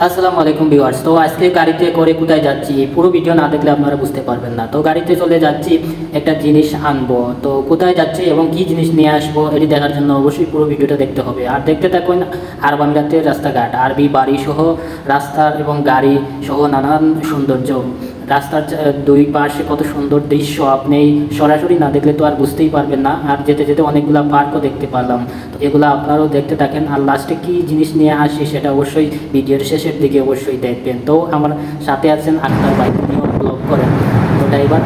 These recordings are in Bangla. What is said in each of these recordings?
আসসালামু আলাইকুম ভিউয়ার্স। তো আজকে গাড়িতে করে কোথায় যাচ্ছি পুরো ভিডিও না দেখলে আপনারা বুঝতে পারবেন না। তো গাড়িতে চলে যাচ্ছি, একটা জিনিস আনবো। তো কোথায় যাচ্ছি এবং কি জিনিস নিয়ে আসবো এটি দেখার জন্য অবশ্যই পুরো ভিডিওটা দেখতে হবে। আর দেখতে থাকুন আরবান গাতের রাস্তাঘাট, আরবি বাড়ি সহ রাস্তার এবং গাড়ি সহ নানান সৌন্দর্য। রাস্তার দুই পাশে কত সুন্দর দৃশ্য, আপনি সরাসরি না দেখলে তো আর বুঝতেই পারবেন না। আর যেতে যেতে অনেকগুলো পার্কও দেখতে পারলাম। তো এগুলো আপনারাও দেখতে থাকেন, আর লাস্টে কি জিনিস নিয়ে আসি সেটা অবশ্যই ভিডিওর শেষের দিকে অবশ্যই দেখবেন। তো আমার সাথে আছেন আক্তার ভাই, উনিও ব্লগ করেন। তো ড্রাইভার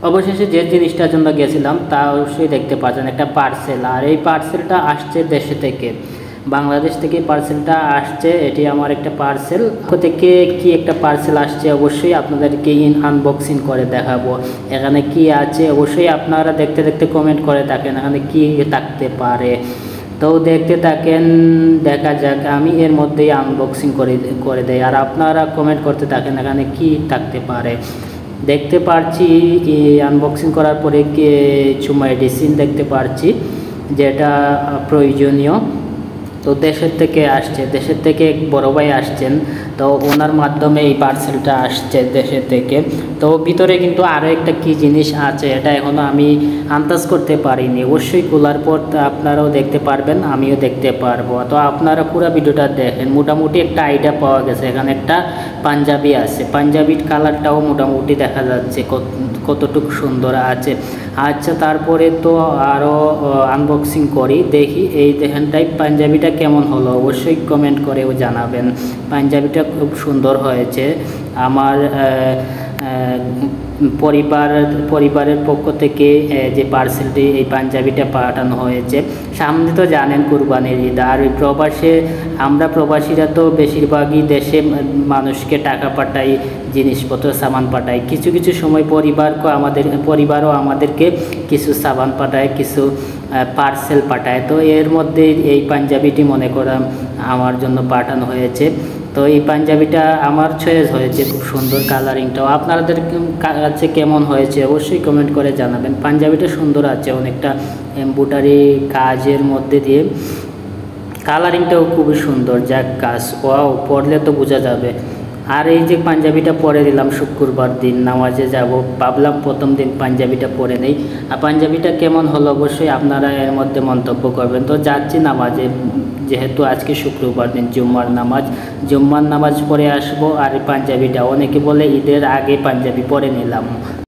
অবশেষে যে জিনিসটার জন্য গেছিলাম তা অবশ্যই দেখতে পাচ্ছেন, একটা পার্সেল। আর এই পার্সেলটা আসছে দেশে থেকে, বাংলাদেশ থেকে পার্সেলটা আসছে। এটি আমার একটা পার্সেল থেকে কি একটা পার্সেল আসছে, অবশ্যই আপনাদেরকে আনবক্সিং করে দেখাবো। এখানে কি আছে অবশ্যই আপনারা দেখতে দেখতে কমেন্ট করে থাকেন এখানে কি থাকতে পারে। তো দেখতে থাকেন, দেখা যাক। আমি এর মধ্যেই আনবক্সিং করে দেই, আর আপনারা কমেন্ট করতে থাকেন এখানে কি থাকতে পারে। দেখতে পারছি আনবক্সিং করার পরে কিছু মেডিসিন দেখতে পারছি যেটা প্রয়োজনীয়। তো দেশের থেকে আসছে, দেশের থেকে এক বড় ভাই আসছেন, তো ওনার মাধ্যমে এই পার্সেলটা আসছে দেশের থেকে। তো ভিতরে কিন্তু আরও একটা কি জিনিস আছে, এটা এখনও আমি আন্দাজ করতে পারিনি। অবশ্যই খোলার পর আপনারাও দেখতে পারবেন, আমিও দেখতে পারবো। তো আপনারা পুরো ভিডিওটা দেখেন, মোটামুটি একটা আইডিয়া পাওয়া গেছে। এখানে একটা পাঞ্জাবি আছে, পাঞ্জাবির কালারটাও মোটামুটি দেখা যাচ্ছে কতটুকু সুন্দর আছে। আচ্ছা, তারপরে তো আরও আনবক্সিং করি, দেখি এই দেখেন টাইপ পাঞ্জাবিটা কেমন হলো, অবশ্যই কমেন্ট করেও জানাবেন। পাঞ্জাবিটা খুব সুন্দর হয়েছে। আমার পরিবারের পক্ষ থেকে যে পার্সেলটি, এই পাঞ্জাবিটা পাঠানো হয়েছে। সামনে তো জানেন কুরবানির ঈদ, আর আমরা প্রবাসীরা তো বেশিরভাগই দেশে মানুষকে টাকা পাঠাই, জিনিসপত্র সামান পাঠাই। কিছু কিছু সময় পরিবারও আমাদেরকে কিছু সামান পাঠায়, কিছু পার্সেল পাঠায়। তো এর মধ্যে এই পাঞ্জাবিটি মনে করা আমার জন্য পাঠানো হয়েছে। তো এই পাঞ্জাবিটা আমার চয়েস হয়েছে, খুব সুন্দর কালারিংটাও। আপনাদের কাছে কেমন হয়েছে অবশ্যই কমেন্ট করে জানাবেন। পাঞ্জাবিটা সুন্দর আছে, অনেকটা এমব্রয়ডারি কাজের মধ্যে দিয়ে, কালারিংটাও খুবই সুন্দর। যাক কাজ, ওয়াও, পরলে তো বোঝা যাবে। আর এই যে পাঞ্জাবিটা পরে দিলাম শুক্রবার দিন নামাজে যাব, ভাবলাম প্রথম দিন পাঞ্জাবিটা পরে নেই। আর পাঞ্জাবিটা কেমন হলো অবশ্যই আপনারা এর মধ্যে মন্তব্য করবেন। তো যাচ্ছি নামাজে, যেহেতু আজকে শুক্রবার দিন, জুম্মার নামাজ পরে আসবো। আর পাঞ্জাবিটা অনেকে বলে ঈদের আগে পাঞ্জাবি পরে নিলাম।